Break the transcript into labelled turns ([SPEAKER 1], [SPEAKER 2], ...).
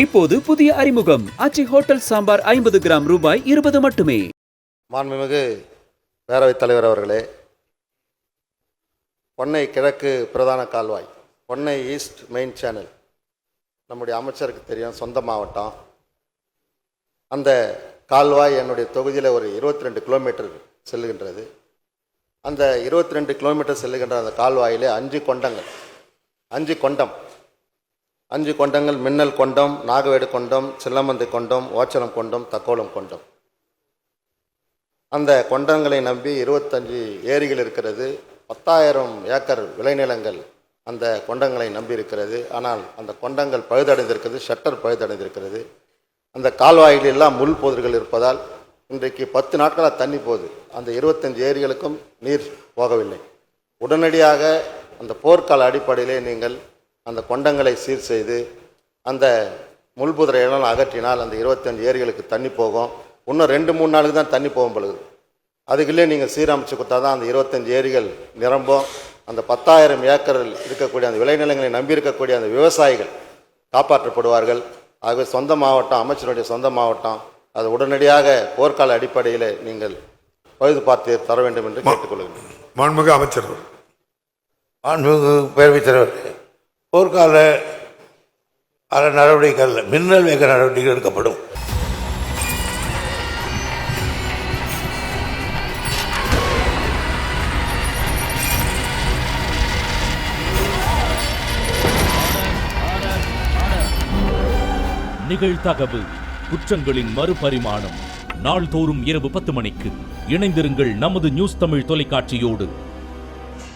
[SPEAKER 1] இப்போது புதிய அறிமுகம் ஆச்சி ஹோட்டல் சாம்பார் 50 கிராம் ரூபாய் 20 மட்டுமே.
[SPEAKER 2] மாண்புமிகு பேரவைத் தலைவர் அவர்களே, பொன்னை கிழக்கு பிரதான கால்வாய், பொன்னை ஈஸ்ட் மெயின் சேனல் நம்முடைய அமைச்சருக்கு தெரியும், சொந்த மாவட்டம். அந்த கால்வாய் என்னுடைய தொகுதியில் ஒரு 22 கிலோமீட்டர் செல்லுகின்றது. அந்த 22 கிலோமீட்டர் செல்லுகின்ற அந்த கால்வாயிலே 5 கொண்டங்கள் மின்னல் கொண்டம், நாகவேடு கொண்டம், சில்லமந்தை கொண்டம், ஓச்சலம் கொண்டம், தக்கோலம் கொண்டம். அந்த கொண்டங்களை நம்பி 25 ஏரிகள் இருக்கிறது. 10,000 ஏக்கர் விளைநிலங்கள் அந்த கொண்டங்களை நம்பி இருக்கிறது. ஆனால் அந்த கொண்டங்கள் பழுதடைந்திருக்கிறது, ஷட்டர் பழுதடைந்திருக்கிறது. அந்த கால்வாயில் எல்லாம் முள் போதர்கள் இருப்பதால் இன்றைக்கு 10 நாட்களாக தண்ணி போகுது. அந்த 25 ஏரிகளுக்கும் நீர் போகவில்லை. உடனடியாக அந்த போர்க்கால அடிப்படையிலே நீங்கள் அந்த கொண்டங்களை சீர் செய்து அந்த முள்புதிரையெல்லாம் அகற்றினால் அந்த 25 ஏரிகளுக்கு தண்ணி போகும். இன்னும் 2-3 நாளுக்கு தான் தண்ணி போகும் பொழுது அதுக்குள்ளே நீங்கள் சீரமைச்சு கொடுத்தா தான் அந்த 25 ஏரிகள் நிரம்பும். அந்த 10,000 ஏக்கரில் இருக்கக்கூடிய அந்த விளைநிலங்களை நம்பி இருக்கக்கூடிய அந்த விவசாயிகள் காப்பாற்றப்படுவார்கள். ஆகவே சொந்த மாவட்டம், அமைச்சருடைய சொந்த மாவட்டம், அது உடனடியாக போர்க்கால அடிப்படையில் நீங்கள் பழுது பார்த்து தர வேண்டும் என்று கேட்டுக்கொள்கிறேன்.
[SPEAKER 3] மாண்புமிகு அமைச்சர்.
[SPEAKER 4] மாண்புமிகு பேரவைத் தலைவர், போர்க்கால நடவடிக்கைகள், மின்னல் வேக நடவடிக்கைகள் எடுக்கப்படும்.
[SPEAKER 5] நிகழ்தகவு குற்றங்களின் மறுபரிமாணம். நாள்தோறும் இரவு 10 மணிக்கு இணைந்திருங்கள் நமது நியூஸ் தமிழ் தொலைக்காட்சியோடு.